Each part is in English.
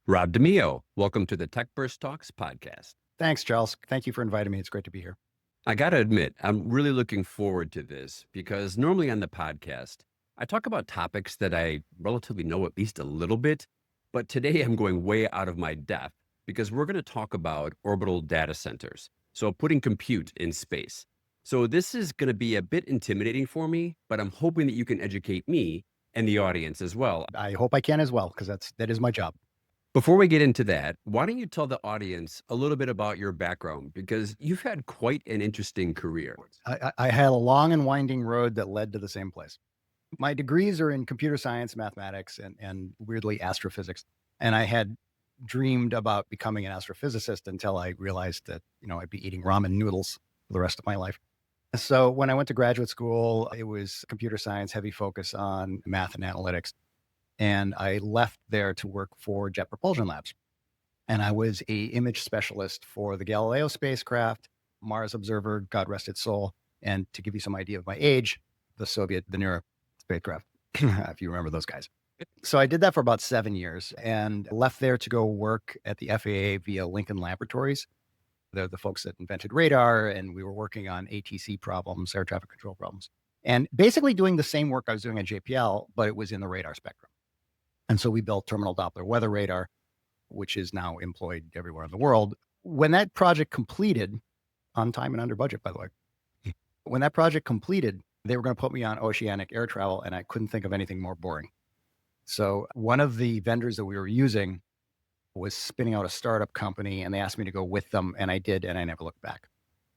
Rob Demillo, welcome to the Tech Burst Talks podcast. Thanks, Charles. Thank you for inviting me. It's great to be here. I got to admit, I'm really looking forward to this because normally on the podcast, I talk about topics that I relatively know at least a little bit, but today I'm going way out of my depth because we're going to talk about orbital data centers. So putting compute in space. So this is going to be a bit intimidating for me, but I'm hoping that you can educate me and the audience as well. I hope I can as well, because that is my job. Before we get into that, why don't you tell the audience a little bit about your background? Because you've had quite an interesting career. I had a long and winding road that led to the same place. My degrees are in computer science, mathematics, and weirdly astrophysics. And I had dreamed about becoming an astrophysicist until I realized that, I'd be eating ramen noodles for the rest of my life. So when I went to graduate school, it was computer science, heavy focus on math and analytics. And I left there to work for Jet Propulsion Labs. And I was a image specialist for the Galileo spacecraft, Mars Observer, God rest its soul. And to give you some idea of my age, the Soviet Venera spacecraft, if you remember those guys. So I did that for about 7 years and left there to go work at the FAA via Lincoln Laboratories. They're the folks that invented radar, and we were working on ATC problems, air traffic control problems, and basically doing the same work I was doing at JPL, but it was in the radar spectrum. And so we built terminal Doppler weather radar, which is now employed everywhere in the world. When that project completed, on time and under budget, by the way, when that project completed, they were going to put me on oceanic air travel, and I couldn't think of anything more boring. So one of the vendors that we were using was spinning out a startup company, and they asked me to go with them, and I did, and I never looked back.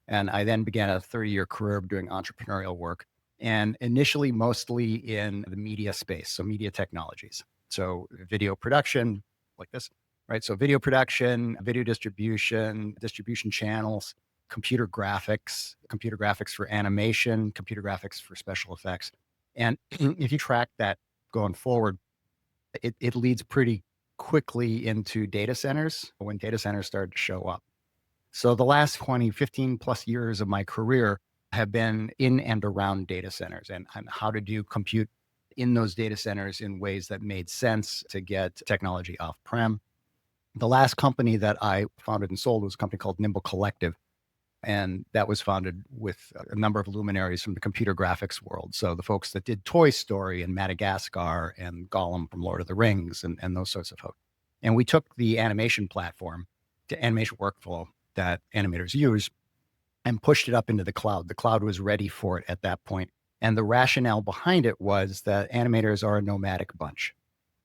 And I then began a 30-year career doing entrepreneurial work, and initially mostly in the media space, so media technologies. So video production, like this, right? So video production, video distribution, distribution channels, computer graphics for animation, computer graphics for special effects. And if you track that going forward, it leads pretty quickly into data centers when data centers started to show up. So the last 15 plus years of my career have been in and around data centers and how to do compute in those data centers in ways that made sense to get technology off-prem. The last company that I founded and sold was a company called Nimble Collective. And that was founded with a number of luminaries from the computer graphics world. So the folks that did Toy Story and Madagascar and Gollum from Lord of the Rings and those sorts of folks. And we took the animation platform, the animation workflow that animators use, and pushed it up into the cloud. The cloud was ready for it at that point. And the rationale behind it was that animators are a nomadic bunch.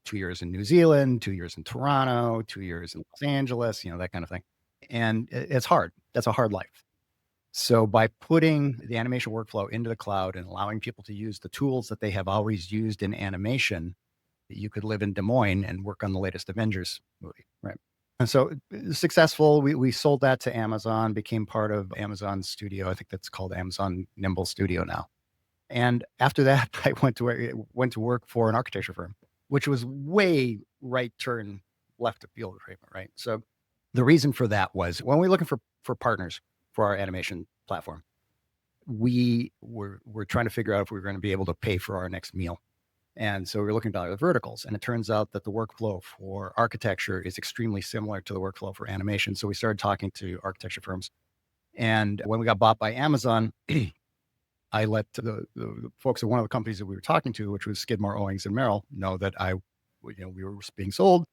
2 years in New Zealand, 2 years in Toronto, 2 years in Los Angeles, that kind of thing. And it's hard. That's a hard life. So by putting the animation workflow into the cloud and allowing people to use the tools that they have always used in animation, you could live in Des Moines and work on the latest Avengers movie, right? And so successful, we sold that to Amazon, became part of Amazon's studio. I think that's called Amazon Nimble Studio now. And after that, I went to work for an architecture firm, which was way right turn left of field treatment, right? So the reason for that was when we were looking for partners for our animation platform, we were trying to figure out if we were going to be able to pay for our next meal. And so we were looking at the verticals, and it turns out that the workflow for architecture is extremely similar to the workflow for animation. So we started talking to architecture firms. And when we got bought by Amazon, I let the folks at one of the companies that we were talking to, which was Skidmore, Owings and Merrill, know that we were being sold.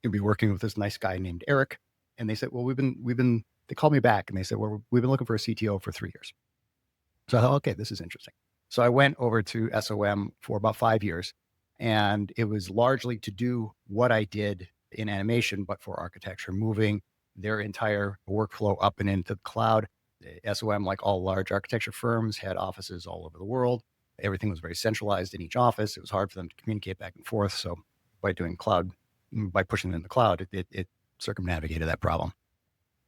You'd be working with this nice guy named Eric. And they said, well, they called me back and they said, well, we've been looking for a CTO for 3 years. So I thought, okay, this is interesting. So I went over to SOM for about 5 years, and it was largely to do what I did in animation, but for architecture, moving their entire workflow up and into the cloud. SOM, like all large architecture firms, had offices all over the world. Everything was very centralized in each office. It was hard for them to communicate back and forth. So by pushing it in the cloud, it circumnavigated that problem.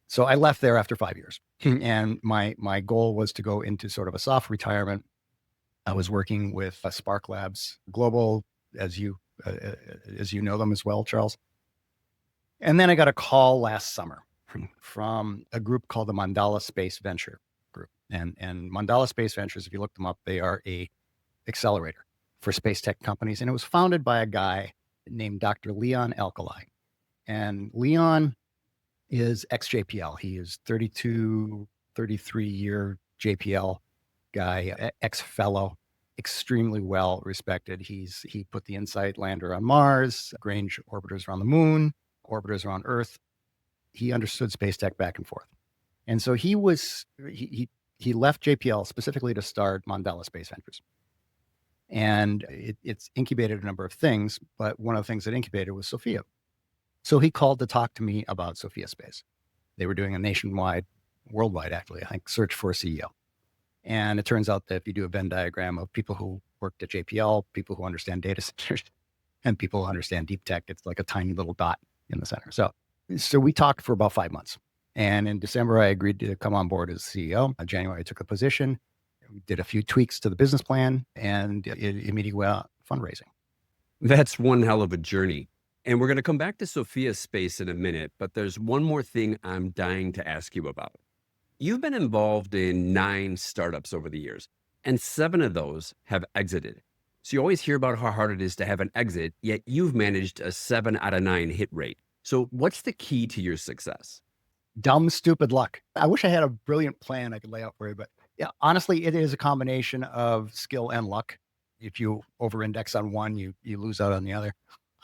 So I left there after 5 years. And my goal was to go into sort of a soft retirement. I was working with SparkLabs Global, as you know them as well, Charles. And then I got a call last summer from a group called the Mandala Space Venture Group. And Mandala Space Ventures, if you look them up, they are a accelerator for space tech companies. And it was founded by a guy named Dr. Leon Alkali. And Leon is ex-JPL. He is 32, 33-year JPL guy, ex-fellow, extremely well respected. He put the InSight lander on Mars, Grange orbiters around the moon, orbiters around Earth. He understood space tech back and forth. And so he left JPL specifically to start Mandala Space Ventures. And it's incubated a number of things, but one of the things that incubated was Sophia. So he called to talk to me about Sophia Space. They were doing a nationwide, worldwide actually, I think, search for a CEO. And it turns out that if you do a Venn diagram of people who worked at JPL, people who understand data centers, and people who understand deep tech, it's like a tiny little dot in the center. So we talked for about 5 months. And in December, I agreed to come on board as CEO. In January, I took the position. We did a few tweaks to the business plan, and it immediately went out fundraising. That's one hell of a journey. And we're going to come back to Sophia Space in a minute, but there's one more thing I'm dying to ask you about. You've been involved in 9 startups over the years, and 7 of those have exited. So you always hear about how hard it is to have an exit, yet you've managed a 7 out of 9 hit rate. So what's the key to your success? Dumb, stupid luck. I wish I had a brilliant plan I could lay out for you, but yeah, honestly, it is a combination of skill and luck. If you over-index on one, you lose out on the other.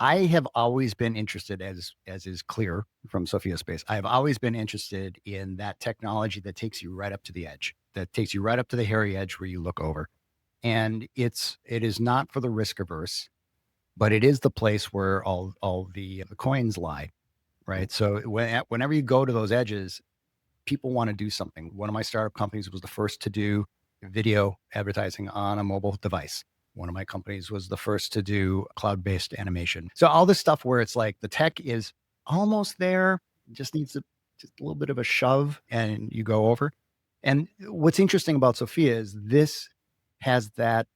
I have always been interested, as is clear from Sophia Space, I have always been interested in that technology that takes you right up to the edge, that takes you right up to the hairy edge where you look over. And it is not for the risk averse, but it is the place where all the coins lie, right? So whenever you go to those edges, people want to do something. One of my startup companies was the first to do video advertising on a mobile device. One of my companies was the first to do cloud-based animation. So all this stuff where it's like the tech is almost there, just needs just a little bit of a shove and you go over. And what's interesting about Sophia is this has that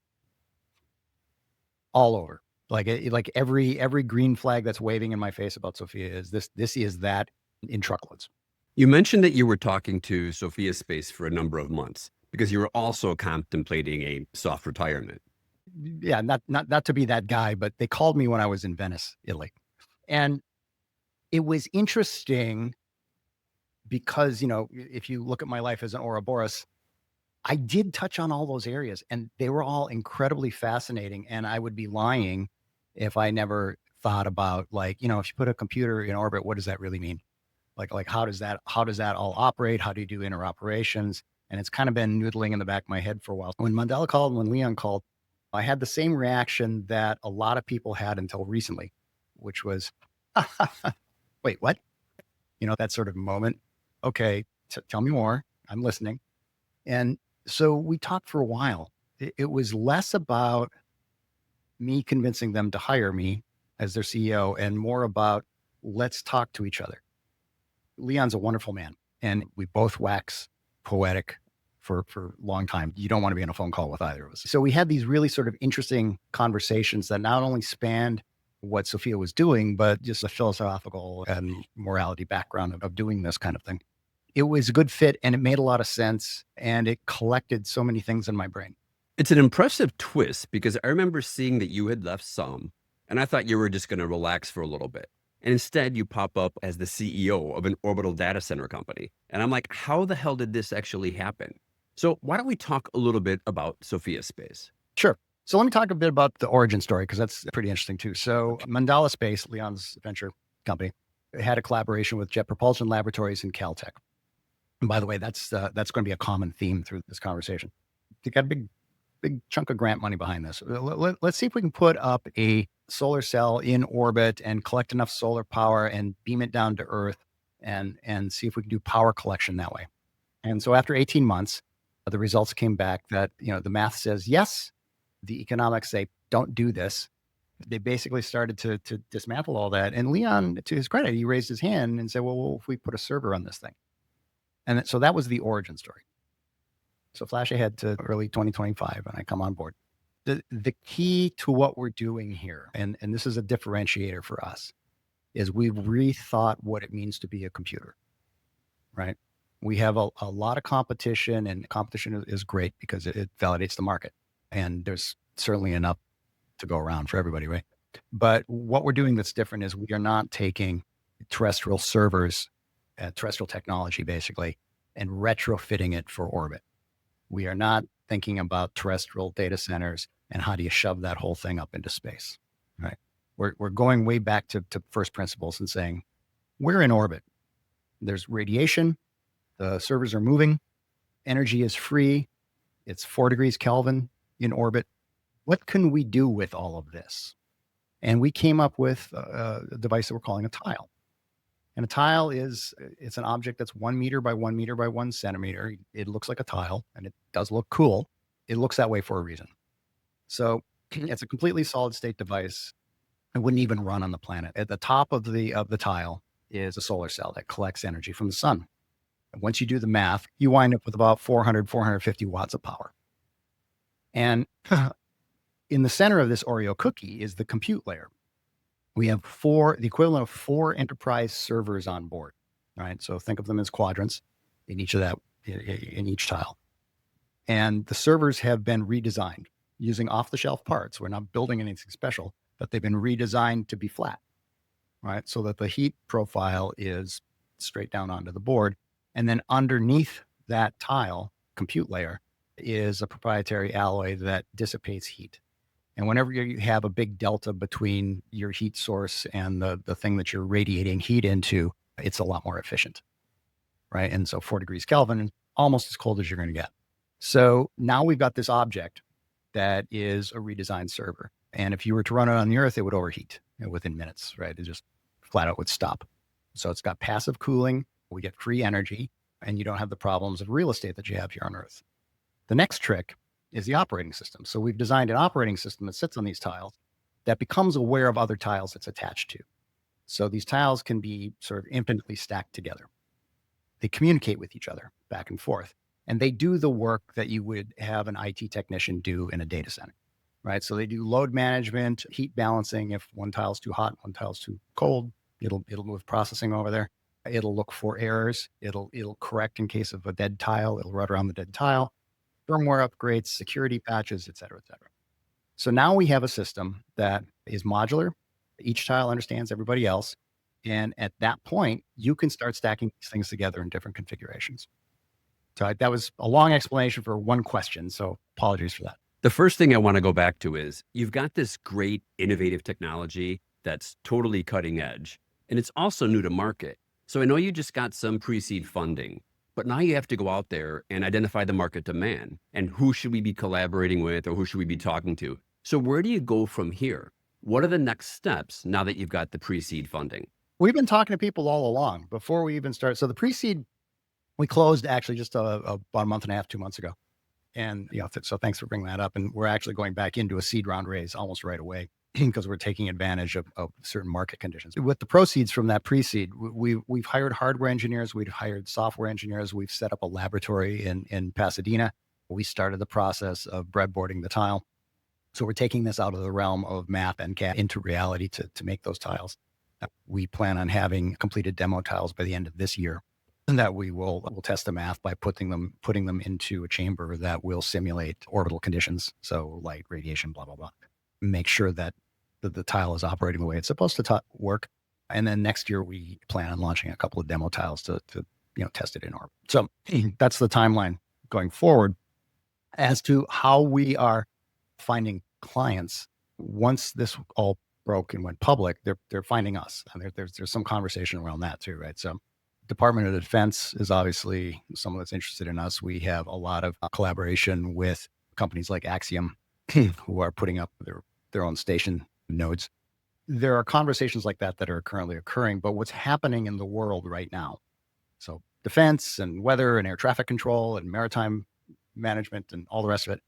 all over. Like every green flag that's waving in my face about Sophia is this is that in truckloads. You mentioned that you were talking to Sophia Space for a number of months because you were also contemplating a soft retirement. Yeah, not to be that guy, but they called me when I was in Venice, Italy. And it was interesting because, if you look at my life as an Ouroboros, I did touch on all those areas and they were all incredibly fascinating. And I would be lying if I never thought about if you put a computer in orbit, what does that really mean? Like how does that all operate? How do you do interoperations? And it's kind of been noodling in the back of my head for a while. When Mandala called, when Leon called, I had the same reaction that a lot of people had until recently, which was, wait, what? That sort of moment. Okay, tell me more. I'm listening. And so we talked for a while. It was less about me convincing them to hire me as their CEO and more about let's talk to each other. Leon's a wonderful man, and we both wax poetic for a long time. You don't want to be on a phone call with either of us. So we had these really sort of interesting conversations that not only spanned what Sophia was doing, but just a philosophical and morality background of doing this kind of thing. It was a good fit and it made a lot of sense and it collected so many things in my brain. It's an impressive twist because I remember seeing that you had left some, and I thought you were just going to relax for a little bit. And instead, you pop up as the CEO of an orbital data center company. And I'm like, how the hell did this actually happen? So why don't we talk a little bit about Sophia Space? Sure. So let me talk a bit about the origin story, because that's pretty interesting too. So Mandala Space, Leon's venture company, had a collaboration with Jet Propulsion Laboratories and Caltech. And by the way, that's going to be a common theme through this conversation. They got a big chunk of grant money behind this. Let's see if we can put up a solar cell in orbit and collect enough solar power and beam it down to Earth and see if we can do power collection that way. And so after 18 months, the results came back that, the math says yes, the economics say don't do this. They basically started to dismantle all that. And Leon, to his credit, he raised his hand and said, well, if we put a server on this thing. And so that was the origin story. So flash ahead to early 2025, and I come on board. The key to what we're doing here, and this is a differentiator for us, is we've rethought what it means to be a computer, right? We have a lot of competition, and competition is great because it validates the market. And there's certainly enough to go around for everybody, right? But what we're doing that's different is we are not taking terrestrial servers, terrestrial technology, basically, and retrofitting it for orbit. We are not thinking about terrestrial data centers and how do you shove that whole thing up into space, right? We're going way back to first principles and saying, we're in orbit. There's radiation. The servers are moving. Energy is free. It's 4 degrees Kelvin in orbit. What can we do with all of this? And we came up with a device that we're calling a tile. And a tile it's an object that's 1 meter by 1 meter by 1 centimeter. It looks like a tile, and it does look cool. It looks that way for a reason. So it's a completely solid state device. It wouldn't even run on the planet. At the top of the tile is a solar cell that collects energy from the sun. And once you do the math, you wind up with about 450 watts of power. And in the center of this Oreo cookie is the compute layer. We have the equivalent of 4 enterprise servers on board, right? So think of them as quadrants in each tile. And the servers have been redesigned using off-the-shelf parts. We're not building anything special, but they've been redesigned to be flat, right? So that the heat profile is straight down onto the board. And then underneath that tile compute layer is a proprietary alloy that dissipates heat. And whenever you have a big delta between your heat source and the thing that you're radiating heat into, it's a lot more efficient, right? And so 4 degrees Kelvin is almost as cold as you're going to get. So now we've got this object that is a redesigned server. And if you were to run it on the Earth, it would overheat within minutes, right? It just flat out would stop. So it's got passive cooling. We get free energy, and you don't have the problems of real estate that you have here on Earth. The next trick is the operating system. So we've designed an operating system that sits on these tiles that becomes aware of other tiles it's attached to. So these tiles can be sort of infinitely stacked together. They communicate with each other back and forth, and they do the work that you would have an IT technician do in a data center, right? So they do load management, heat balancing. If one tile's too hot, one tile's too cold, it'll move processing over there. It'll look for errors. It'll correct in case of a dead tile. It'll run around the dead tile. Firmware upgrades, security patches, et cetera, et cetera. So now we have a system that is modular. Each tile understands everybody else. And at that point, you can start stacking these things together in different configurations. So that was a long explanation for one question. So apologies for that. The first thing I want to go back to is you've got this great innovative technology that's totally cutting edge, and it's also new to market. So I know you just got some pre-seed funding, but now you have to go out there and identify the market demand and who should we be collaborating with or who should we be talking to? So where do you go from here? What are the next steps now that you've got the pre-seed funding? We've been talking to people all along before we even start. So the pre-seed, we closed actually just about a month and a half, 2 months ago. And, so thanks for bringing that up. And we're actually going back into a seed round raise almost right away because we're taking advantage of certain market conditions. With the proceeds from that pre-seed, we've hired hardware engineers, we've hired software engineers, we've set up a laboratory in Pasadena. We started the process of breadboarding the tile. So we're taking this out of the realm of math and CAD into reality to make those tiles. We plan on having completed demo tiles by the end of this year. And that we'll test the math by putting them into a chamber that will simulate orbital conditions. So light, radiation, blah, blah, blah. Make sure that the tile is operating the way it's supposed to work. And then next year we plan on launching a couple of demo tiles to test it in orbit. So that's the timeline going forward. As to how we are finding clients, once this all broke and went public, they're finding us. And there's some conversation around that too, right? So Department of Defense is obviously someone that's interested in us. We have a lot of collaboration with companies like Axiom, who are putting up their own station nodes. There are conversations like that are currently occurring, but what's happening in the world right now, so defense and weather and air traffic control and maritime management and all the rest of it,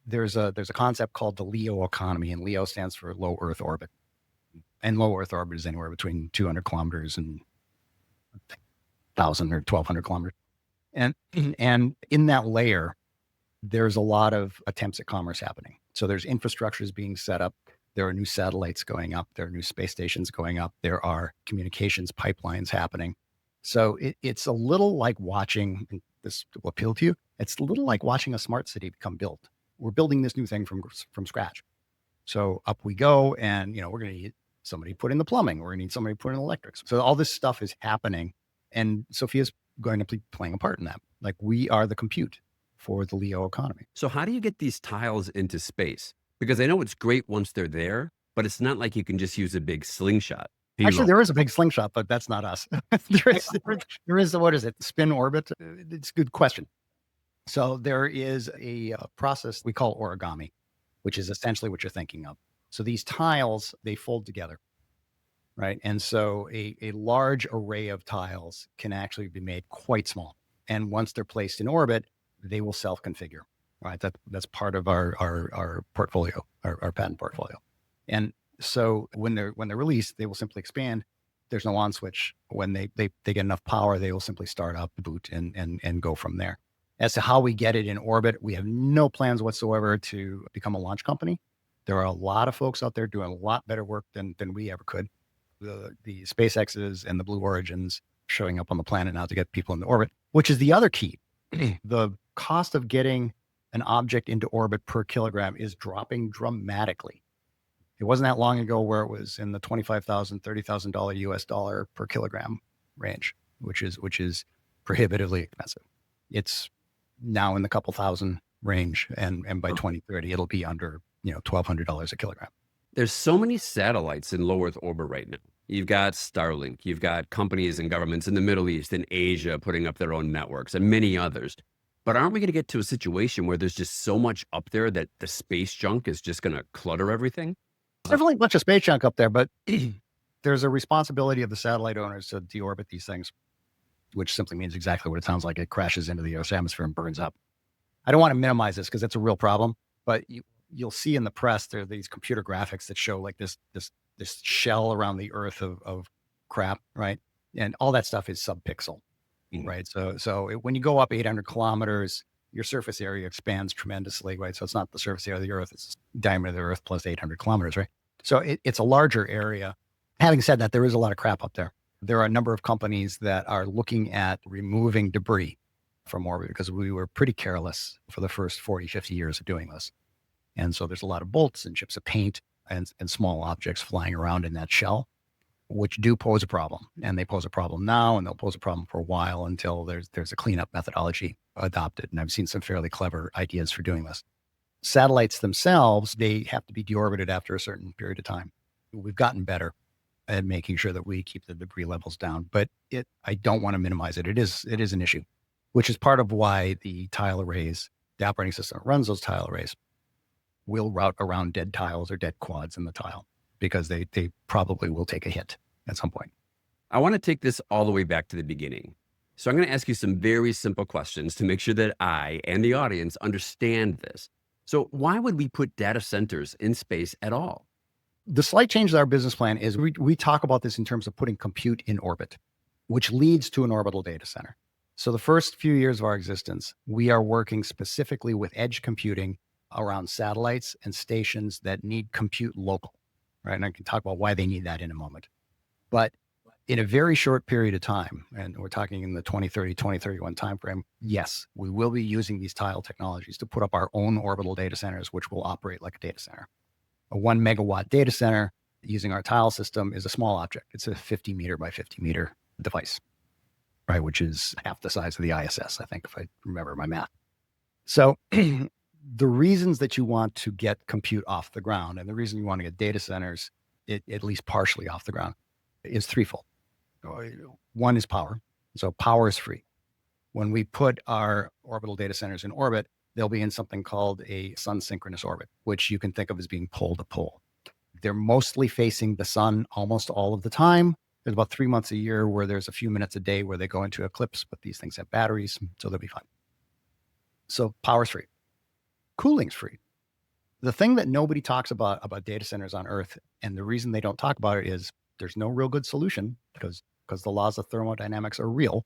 there's a concept called the LEO economy, and LEO stands for low Earth orbit. And low Earth orbit is anywhere between 200 kilometers and 1,000 or 1,200 kilometers. And in that layer, there's a lot of attempts at commerce happening. So there's infrastructures being set up. There are new satellites going up. There are new space stations going up. There are communications pipelines happening. So it's a little like watching, and this will appeal to you, it's a little like watching a smart city become built. We're building this new thing from scratch. So up we go, and we're going to somebody put in the plumbing. We're going to need somebody to put in electrics. So all this stuff is happening, and Sophia's going to be playing a part in that. Like, we are the compute for the LEO economy. So how do you get these tiles into space? Because I know it's great once they're there, but it's not like you can just use a big slingshot. Actually, Helo. there is a big slingshot, but that's not us. There is, what is it? Spin orbit? It's a good question. So there is a process we call origami, which is essentially what you're thinking of. So these tiles, they fold together, right? And so a large array of tiles can actually be made quite small. And once they're placed in orbit, they will self-configure, right? That's part of our portfolio, our patent portfolio. And so when they're released, they will simply expand. There's no on switch. When they get enough power, they will simply start up the boot and go from there. As to how we get it in orbit, we have no plans whatsoever to become a launch company. There are a lot of folks out there doing a lot better work than we ever could. The SpaceX's and the Blue Origins showing up on the planet now to get people into orbit, which is the other key. The cost of getting an object into orbit per kilogram is dropping dramatically. It wasn't that long ago where it was in the $25,000, $30,000 US dollar per kilogram range, which is prohibitively expensive. It's now in the couple thousand range, and by 2030 it'll be under $1,200 a kilogram. There's so many satellites in low Earth orbit right now. You've got Starlink, you've got companies and governments in the Middle East and Asia putting up their own networks, and many others. But aren't we going to get to a situation where there's just so much up there that the space junk is just going to clutter everything? There's definitely a bunch of space junk up there, but there's a responsibility of the satellite owners to deorbit these things, which simply means exactly what it sounds like. It crashes into the Earth's atmosphere and burns up. I don't want to minimize this because it's a real problem, but you'll see in the press, there are these computer graphics that show like this shell around the Earth of crap, right? And all that stuff is subpixel, right? So when you go up 800 kilometers, your surface area expands tremendously, right? So it's not the surface area of the Earth, it's the diameter of the Earth plus 800 kilometers, right? So it's a larger area. Having said that, there is a lot of crap up there. There are a number of companies that are looking at removing debris from orbit because we were pretty careless for the first 40, 50 years of doing this. And so there's a lot of bolts and chips of paint and small objects flying around in that shell, which do pose a problem. And they pose a problem now, and they'll pose a problem for a while until there's a cleanup methodology adopted. And I've seen some fairly clever ideas for doing this. Satellites themselves, they have to be deorbited after a certain period of time. We've gotten better at making sure that we keep the debris levels down, but I don't want to minimize it. It is an issue, which is part of why the tile arrays, the operating system that runs those tile arrays, will route around dead tiles or dead quads in the tile because they probably will take a hit at some point. I want to take this all the way back to the beginning. So I'm going to ask you some very simple questions to make sure that I and the audience understand this. So why would we put data centers in space at all? The slight change to our business plan is we talk about this in terms of putting compute in orbit, which leads to an orbital data center. So the first few years of our existence, we are working specifically with edge computing around satellites and stations that need compute local, right? And I can talk about why they need that in a moment. But in a very short period of time, and we're talking in the 2030, 2031 timeframe, yes, we will be using these tile technologies to put up our own orbital data centers, which will operate like a data center. A 1 megawatt data center using our tile system is a small object. It's a 50 meter by 50 meter device, right? Which is half the size of the ISS, I think, if I remember my math. So the reasons that you want to get compute off the ground and the reason you want to get data centers, at least partially off the ground, is threefold. One is power. So power is free. When we put our orbital data centers in orbit, they'll be in something called a sun synchronous orbit, which you can think of as being pole to pole. They're mostly facing the sun almost all of the time. There's about 3 months a year where there's a few minutes a day where they go into eclipse, but these things have batteries, so they'll be fine. So power's free. Cooling's free. The thing that nobody talks about data centers on Earth, and the reason they don't talk about it is there's no real good solution because the laws of thermodynamics are real.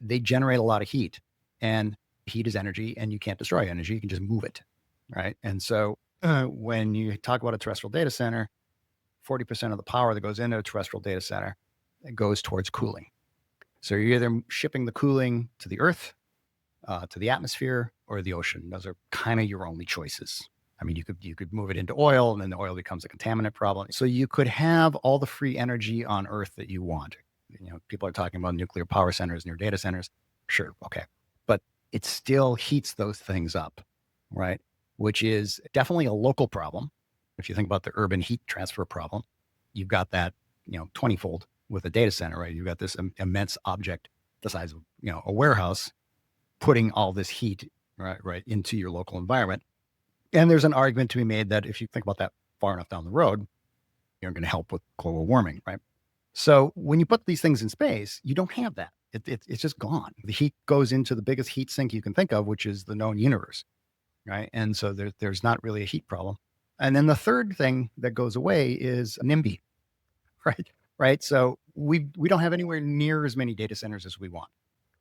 They generate a lot of heat, and heat is energy, and you can't destroy energy. You can just move it, right? And so when you talk about a terrestrial data center, 40% of the power that goes into a terrestrial data center goes towards cooling. So you're either shipping the cooling to the Earth, to the atmosphere, or the ocean. Those are kind of your only choices. I mean, you could move it into oil, and then the oil becomes a contaminant problem. So you could have all the free energy on Earth that you want. People are talking about nuclear power centers near data centers. Sure, okay, but it still heats those things up, right? Which is definitely a local problem. If you think about the urban heat transfer problem, you've got that 20-fold with a data center, right? You've got this immense object the size of a warehouse, putting all this heat right into your local environment. And there's an argument to be made that if you think about that far enough down the road, you're going to help with global warming, right? So when you put these things in space, you don't have that. It's just gone. The heat goes into the biggest heat sink you can think of, which is the known universe, right? And so there's not really a heat problem. And then the third thing that goes away is NIMBY, right? Right. So we don't have anywhere near as many data centers as we want.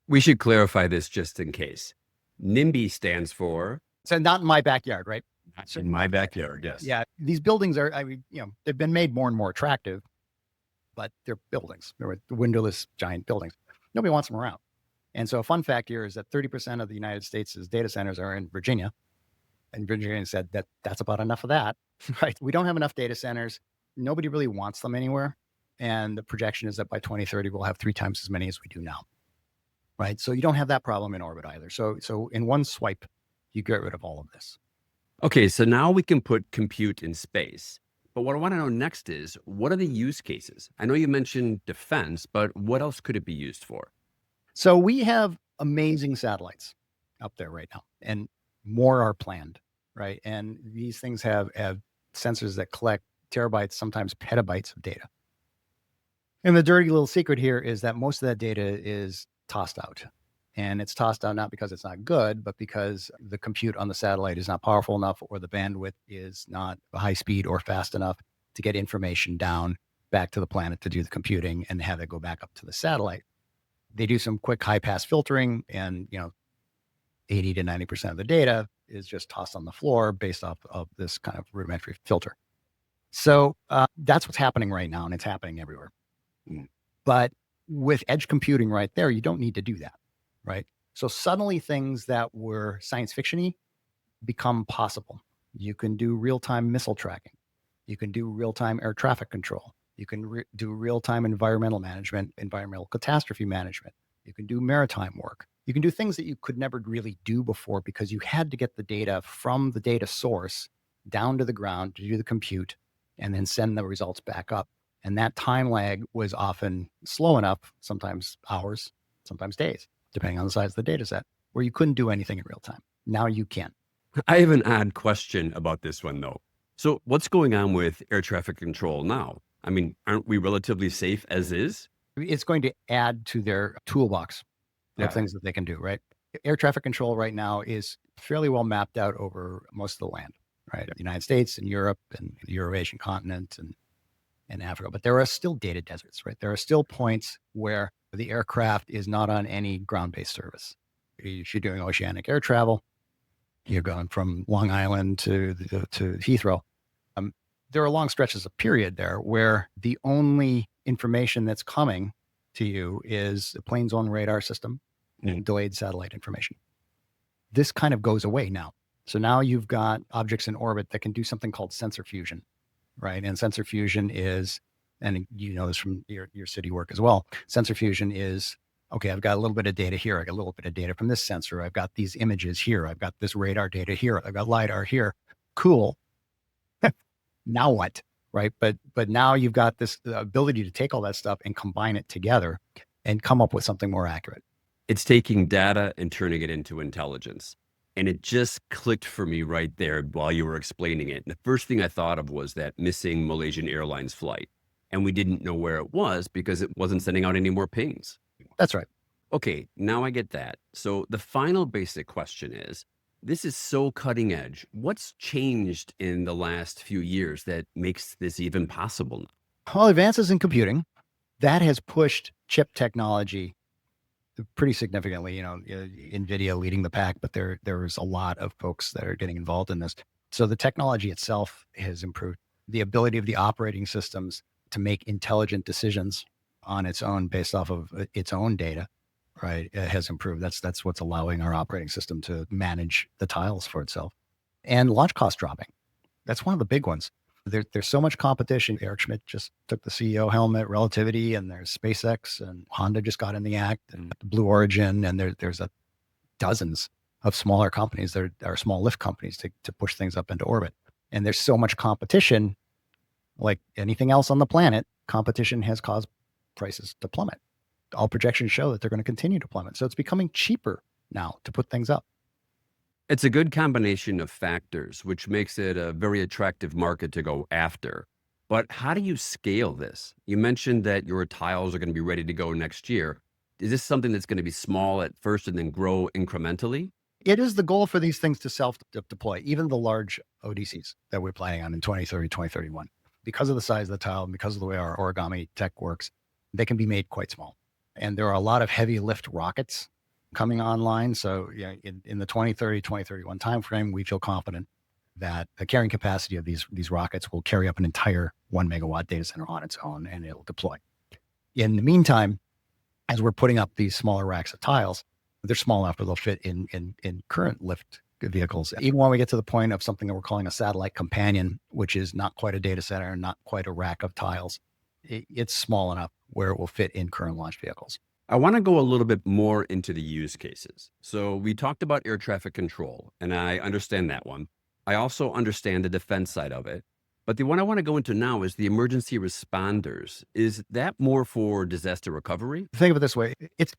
We should clarify this just in case. NIMBY stands for So not in my backyard, right? Not in my backyard. Yes. Yeah. These buildings are, I mean, they've been made more and more attractive, but they're buildings. They're windowless giant buildings. Nobody wants them around. And so a fun fact here is that 30% of the United States' data centers are in Virginia. And Virginia said that's about enough of that, right? We don't have enough data centers. Nobody really wants them anywhere. And the projection is that by 2030, we'll have 3 times as many as we do now, right? So you don't have that problem in orbit either. So in one swipe, you get rid of all of this. Okay, so now we can put compute in space. But what I want to know next is, what are the use cases? I know you mentioned defense, but what else could it be used for? So we have amazing satellites up there right now, and more are planned, right? And these things have sensors that collect terabytes, sometimes petabytes of data. And the dirty little secret here is that most of that data is tossed out. And it's tossed out not because it's not good, but because the compute on the satellite is not powerful enough, or the bandwidth is not high speed or fast enough to get information down back to the planet to do the computing and have it go back up to the satellite. They do some quick high pass filtering, and 80 to 90% of the data is just tossed on the floor based off of this kind of rudimentary filter. So that's what's happening right now, and it's happening everywhere. But with edge computing right there, you don't need to do that, right? So suddenly things that were science fiction-y become possible. You can do real-time missile tracking. You can do real-time air traffic control. You can do real-time environmental management, environmental catastrophe management. You can do maritime work. You can do things that you could never really do before because you had to get the data from the data source down to the ground to do the compute and then send the results back up. And that time lag was often slow enough, sometimes hours, sometimes days, depending on the size of the data set, where you couldn't do anything in real time. Now you can. I have an odd question about this one, though. So what's going on with air traffic control now? I mean, aren't we relatively safe as is? It's going to add to their toolbox of things that they can do, right? Air traffic control right now is fairly well mapped out over most of the land, right? The United States and Europe and the Eurasian continent and Africa. But there are still data deserts, right? There are still points where the aircraft is not on any ground-based service. If you're doing oceanic air travel, you're going from Long Island to Heathrow. There are long stretches of period there where the only information that's coming to you is the plane's own radar system and delayed satellite information. This kind of goes away now. So now you've got objects in orbit that can do something called sensor fusion, right? And sensor fusion is, and you know this from your city work as well, sensor fusion is, okay, I've got a little bit of data here. I got a little bit of data from this sensor. I've got these images here. I've got this radar data here. I've got LiDAR here. Cool. Now what? Right. But now you've got this ability to take all that stuff and combine it together and come up with something more accurate. It's taking data and turning it into intelligence. And it just clicked for me right there while you were explaining it. And the first thing I thought of was that missing Malaysian Airlines flight. And we didn't know where it was because it wasn't sending out any more pings. That's right. Okay, now I get that. So the final basic question is, this is so cutting edge. What's changed in the last few years that makes this even possible now? Well, advances in computing, that has pushed chip technology pretty significantly. NVIDIA leading the pack, but there's a lot of folks that are getting involved in this. So the technology itself has improved. The ability of the operating systems to make intelligent decisions on its own based off of its own data, right, it has improved. That's what's allowing our operating system to manage the tiles for itself. and launch cost dropping. That's one of the big ones. There's so much competition. Eric Schmidt just took the CEO helmet, Relativity, and there's SpaceX, and Honda just got in the act, and Blue Origin, and there's dozens of smaller companies that are small lift companies to push things up into orbit. And there's so much competition, like anything else on the planet, competition has caused prices to plummet. All projections show that they're going to continue to plummet. So it's becoming cheaper now to put things up. It's a good combination of factors, which makes it a very attractive market to go after. But how do you scale this? You mentioned that your tiles are going to be ready to go next year. Is this something that's going to be small at first and then grow incrementally? It is the goal for these things to self-deploy, even the large ODCs that we're planning on in 2030, 2031. Because of the size of the tile and because of the way our origami tech works, they can be made quite small. And there are a lot of heavy lift rockets coming online. So yeah, in the 2030, 2031 timeframe, we feel confident that the carrying capacity of these rockets will carry up an entire 1 megawatt data center on its own, and it'll deploy. In the meantime, as we're putting up these smaller racks of tiles, they're small enough that they'll fit in current lift vehicles. Even when we get to the point of something that we're calling a satellite companion, which is not quite a data center and not quite a rack of tiles, it's small enough where it will fit in current launch vehicles. I want to go a little bit more into the use cases. So we talked about air traffic control, and I understand that one. I also understand the defense side of it. But the one I want to go into now is the emergency responders. Is that more for disaster recovery? Think of it this way. It's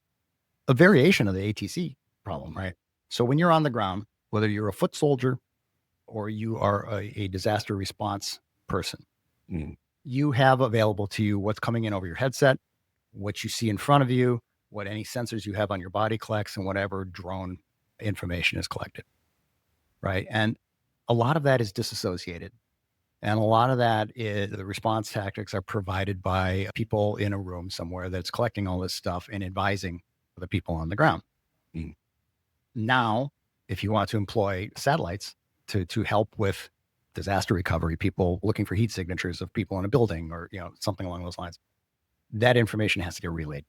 a variation of the ATC problem, right? So when you're on the ground, whether you're a foot soldier or you are a disaster response person, you have available to you what's coming in over your headset, what you see in front of you, what any sensors you have on your body collects, and whatever drone information is collected, right? And a lot of that is disassociated. And a lot of that is the response tactics are provided by people in a room somewhere that's collecting all this stuff and advising the people on the ground. Now, if you want to employ satellites to help with disaster recovery, people looking for heat signatures of people in a building or something along those lines, that information has to get relayed.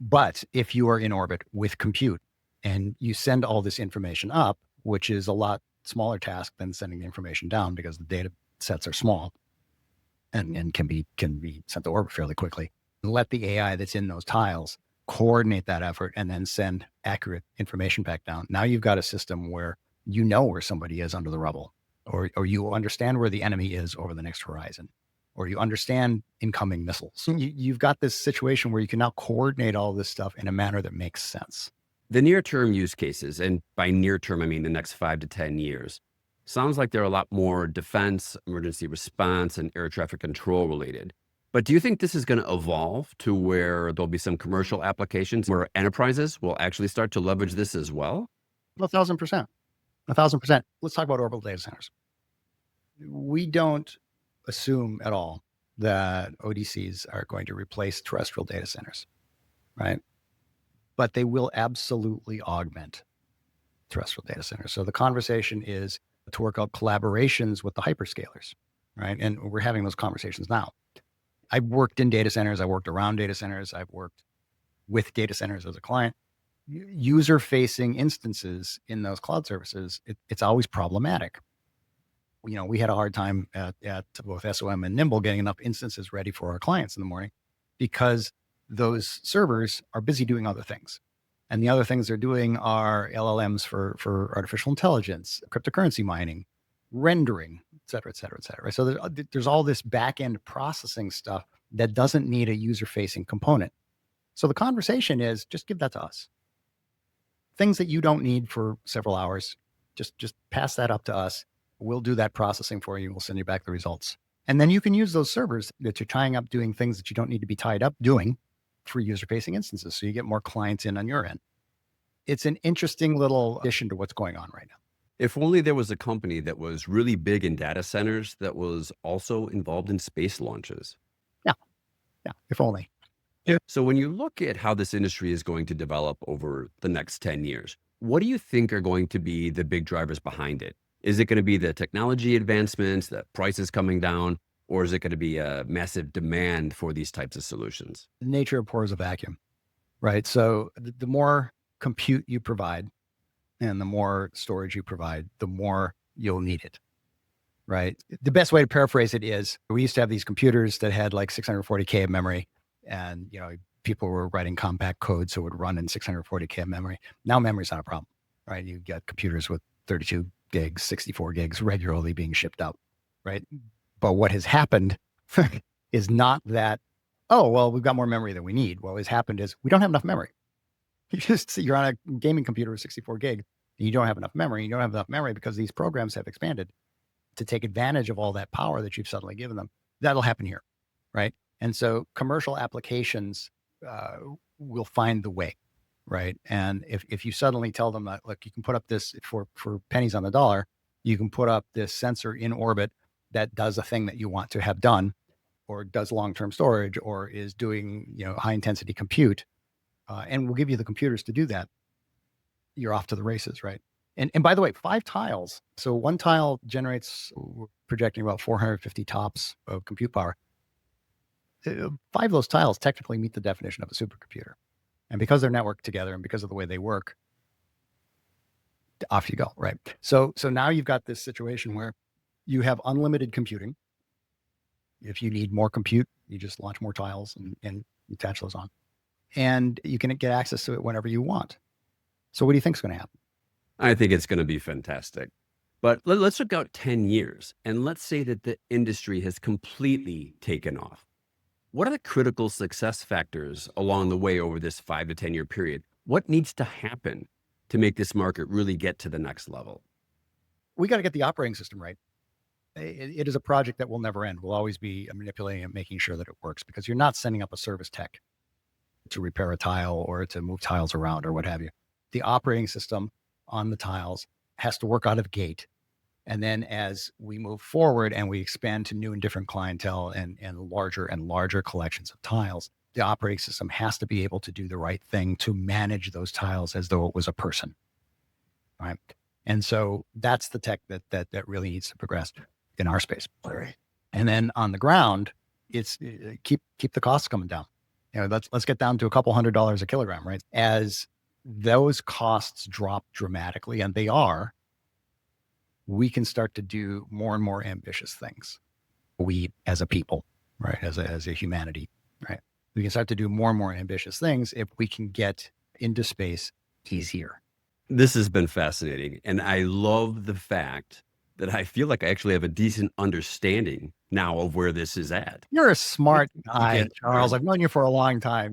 But if you are in orbit with compute and you send all this information up, which is a lot smaller task than sending the information down because the data sets are small and can be sent to orbit fairly quickly, let the AI that's in those tiles coordinate that effort and then send accurate information back down. Now you've got a system where you know where somebody is under the rubble, or you understand where the enemy is over the next horizon, or you understand incoming missiles. You've got this situation where you can now coordinate all this stuff in a manner that makes sense. The near-term use cases, and by near-term, I mean the next 5 to 10 years, sounds like they're a lot more defense, emergency response, and air traffic control related. But do you think this is going to evolve to where there'll be some commercial applications where enterprises will actually start to leverage this as well? 1,000%. 1,000%. Let's talk about orbital data centers. We don't assume at all that ODCs are going to replace terrestrial data centers, right? But they will absolutely augment terrestrial data centers. So the conversation is to work out collaborations with the hyperscalers, right? And we're having those conversations now. I've worked in data centers. I worked around data centers. I've worked with data centers as a client. User-facing instances in those cloud services, it's always problematic. We had a hard time at both SOM and Nimble getting enough instances ready for our clients in the morning because those servers are busy doing other things. And the other things they're doing are LLMs for artificial intelligence, cryptocurrency mining, rendering, et cetera, et cetera, et cetera. So there's all this back-end processing stuff that doesn't need a user-facing component. So the conversation is just give that to us. Things that you don't need for several hours, just pass that up to us. We'll do that processing for you. We'll send you back the results. And then you can use those servers that you're tying up doing things that you don't need to be tied up doing for user-facing instances. So you get more clients in on your end. It's an interesting little addition to what's going on right now. If only there was a company that was really big in data centers that was also involved in space launches. Yeah, if only. So when you look at how this industry is going to develop over the next 10 years, what do you think are going to be the big drivers behind it? Is it going to be the technology advancements, the prices coming down, or is it going to be a massive demand for these types of solutions? Nature abhors a vacuum, right? So the more compute you provide and the more storage you provide, the more you'll need it, right? The best way to paraphrase it is we used to have these computers that had like 640K of memory, and people were writing compact code so it would run in 640K of memory. Now memory's not a problem, right? You got computers with 32 gigs, 64 gigs regularly being shipped out, right? But what has happened is not that, oh, well, we've got more memory than we need. What has happened is we don't have enough memory. You're on a gaming computer with 64 gigs, and you don't have enough memory. You don't have enough memory because these programs have expanded to take advantage of all that power that you've suddenly given them. That'll happen here, right? And so commercial applications will find the way, right? And if you suddenly tell them that, look, you can put up this for pennies on the dollar, you can put up this sensor in orbit that does a thing that you want to have done, or does long-term storage, or is doing high-intensity compute, and we'll give you the computers to do that, you're off to the races, right? And by the way, 5 tiles. So one tile generates, we're projecting about 450 TOPS of compute power. 5 of those tiles technically meet the definition of a supercomputer. And because they're networked together and because of the way they work, off you go, right? So now you've got this situation where you have unlimited computing. If you need more compute, you just launch more tiles and attach those on. And you can get access to it whenever you want. So what do you think is going to happen? I think it's going to be fantastic. But let's look out 10 years, and let's say that the industry has completely taken off. What are the critical success factors along the way over this 5 to 10 year period? What needs to happen to make this market really get to the next level? We got to get the operating system right. It is a project that will never end. We'll always be manipulating and making sure that it works, because you're not sending up a service tech to repair a tile or to move tiles around or what have you. The operating system on the tiles has to work out of gate. And then as we move forward and we expand to new and different clientele and larger collections of tiles, the operating system has to be able to do the right thing to manage those tiles as though it was a person, right? And so that's the tech that really needs to progress in our space. And then on the ground, it's keep the costs coming down. Let's get down to a couple $100 a kilogram, right? As those costs drop dramatically, and they are, we can start to do more and more ambitious things. We as a people, right? As a humanity, right? We can start to do more and more ambitious things if we can get into space easier. This has been fascinating. And I love the fact that I feel like I actually have a decent understanding now of where this is at. You're a smart guy, Charles. I've known you for a long time.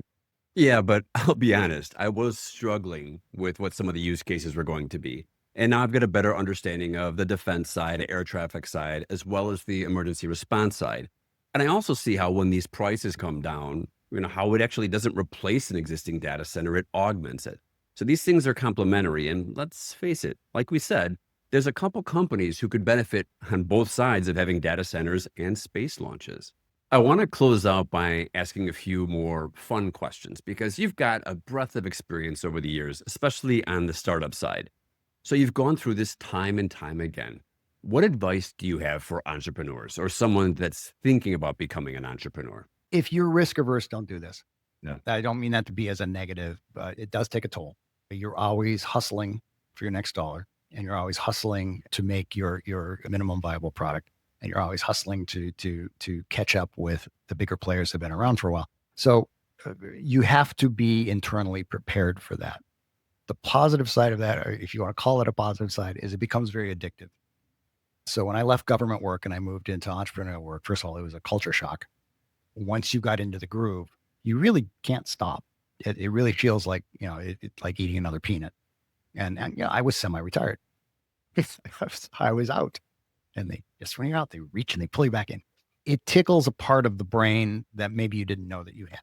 Yeah, but I'll be honest, I was struggling with what some of the use cases were going to be. And now I've got a better understanding of the defense side, air traffic side, as well as the emergency response side. And I also see how when these prices come down, how it actually doesn't replace an existing data center, it augments it. So these things are complementary. And let's face it, like we said, there's a couple companies who could benefit on both sides of having data centers and space launches. I want to close out by asking a few more fun questions, because you've got a breadth of experience over the years, especially on the startup side. So you've gone through this time and time again. What advice do you have for entrepreneurs or someone that's thinking about becoming an entrepreneur? If you're risk averse, don't do this. Yeah. I don't mean that to be as a negative, but it does take a toll. You're always hustling for your next dollar, and you're always hustling to make your minimum viable product. And you're always hustling to catch up with the bigger players that have been around for a while. So you have to be internally prepared for that. The positive side of that, or if you want to call it a positive side, is it becomes very addictive. So when I left government work and I moved into entrepreneurial work, first of all, it was a culture shock. Once you got into the groove, you really can't stop. It really feels like, it's like eating another peanut. And I was semi-retired. I was out. And when you're out, they reach and they pull you back in. It tickles a part of the brain that maybe you didn't know that you had,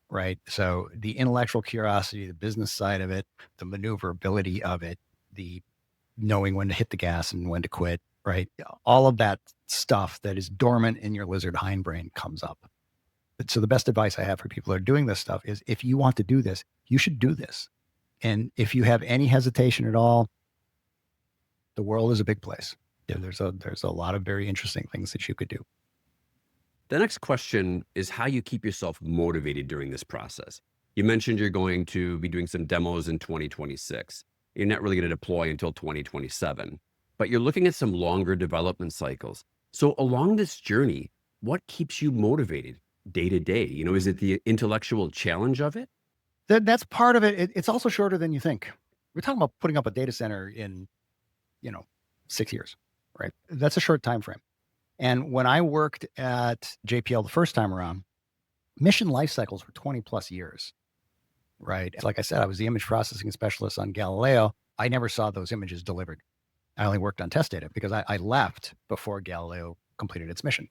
right? So the intellectual curiosity, the business side of it, the maneuverability of it, the knowing when to hit the gas and when to quit, right? All of that stuff that is dormant in your lizard hindbrain comes up. So the best advice I have for people who are doing this stuff is, if you want to do this, you should do this. And if you have any hesitation at all, the world is a big place. There's a lot of very interesting things that you could do. The next question is how you keep yourself motivated during this process. You mentioned you're going to be doing some demos in 2026. You're not really going to deploy until 2027. but you're looking at some longer development cycles. So along this journey, what keeps you motivated day to day? Is it the intellectual challenge of it? That's part of it. It's also shorter than you think. We're talking about putting up a data center in, you know, 6 years, right? That's a short time frame. And when I worked at JPL the first time around, mission life cycles were 20 plus years, right? Like I said, I was the image processing specialist on Galileo. I never saw those images delivered. I only worked on test data because I left before Galileo completed its mission.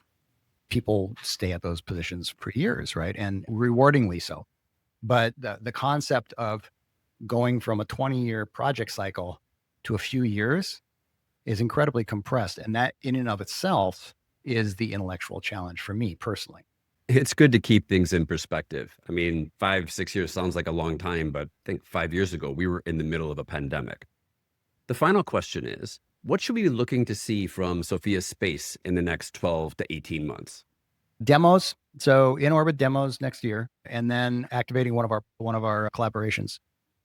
People stay at those positions for years, right? And rewardingly so. But the concept of going from a 20-year project cycle to a few years is incredibly compressed. And that in and of itself is the intellectual challenge for me personally. It's good to keep things in perspective. I mean, 5, 6 years sounds like a long time, but I think 5 years ago, we were in the middle of a pandemic. The final question is, what should we be looking to see from Sophia Space in the next 12 to 18 months? Demos. So in orbit demos next year, and then activating one of our collaborations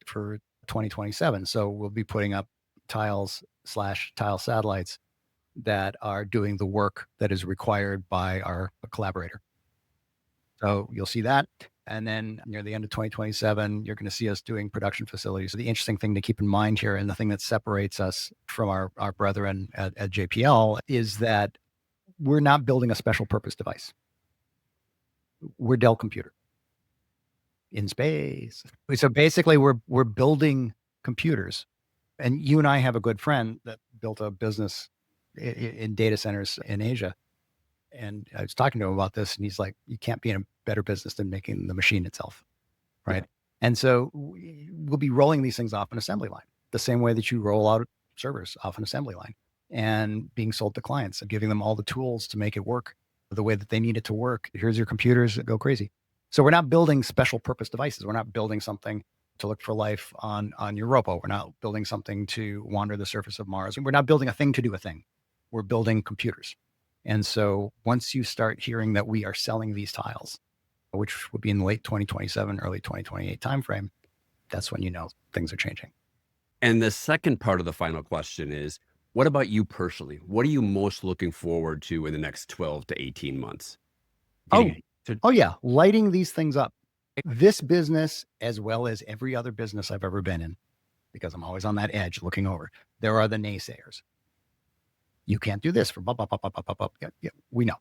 for 2027. So we'll be putting up tiles/tile satellites that are doing the work that is required by our collaborator. So you'll see that. And then near the end of 2027, you're going to see us doing production facilities. So the interesting thing to keep in mind here, and the thing that separates us from our brethren at JPL, is that we're not building a special purpose device. We're Dell Computer in space. So basically, we're building computers. And you and I have a good friend that built a business in data centers in Asia. And I was talking to him about this, and he's like, you can't be in a better business than making the machine itself. Right. Yeah. And so we'll be rolling these things off an assembly line, the same way that you roll out servers off an assembly line, and being sold to clients and giving them all the tools to make it work the way that they need it to work. Here's your computers, go crazy. So we're not building special purpose devices. We're not building something to look for life on Europa. We're not building something to wander the surface of Mars. We're not building a thing to do a thing. We're building computers. And so once you start hearing that we are selling these tiles, which would be in late 2027, early 2028 timeframe, that's when you know things are changing. And the second part of the final question is, what about you personally? What are you most looking forward to in the next 12 to 18 months? Oh yeah, lighting these things up. This business, as well as every other business I've ever been in, because I'm always on that edge looking over, there are the naysayers. You can't do this for blah, blah, blah, blah, blah, blah. Yeah, we know.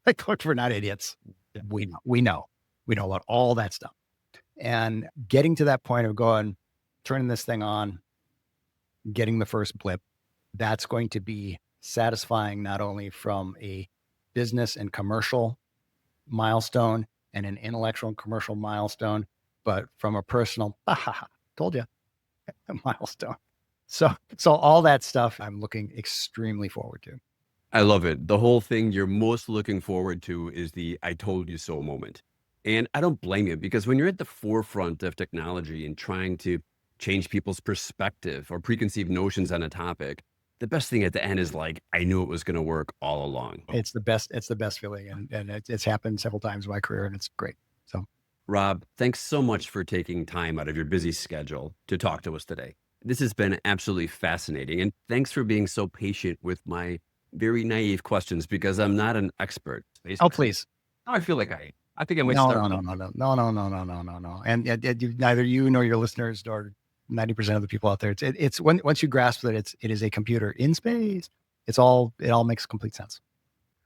Like, look, we're not idiots. Yeah. We know about all that stuff. And getting to that point of going, turning this thing on, getting the first blip, that's going to be satisfying, not only from a business and commercial milestone and an intellectual and commercial milestone, but from a personal, told you, milestone. So all that stuff I'm looking extremely forward to. I love it. The whole thing you're most looking forward to is the I told you so moment. And I don't blame you, because when you're at the forefront of technology and trying to change people's perspective or preconceived notions on a topic, the best thing at the end is like, I knew it was going to work all along. It's the best feeling. And it's happened several times in my career, and it's great. So Rob, thanks so much for taking time out of your busy schedule to talk to us today. This has been absolutely fascinating. And thanks for being so patient with my very naive questions, because I'm not an expert. Oh, please. I feel like I think I might No. start. No. And neither you nor your listeners nor 90% of the people out there, it's once you grasp that it is a computer in space, it all makes complete sense.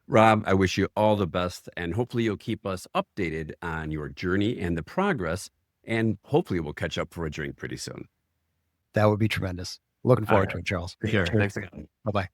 Rob, I wish you all the best, and hopefully you'll keep us updated on your journey and the progress, and hopefully we'll catch up for a drink pretty soon. That would be tremendous. Looking forward to it, Charles. Sure. Thanks again. Bye-bye.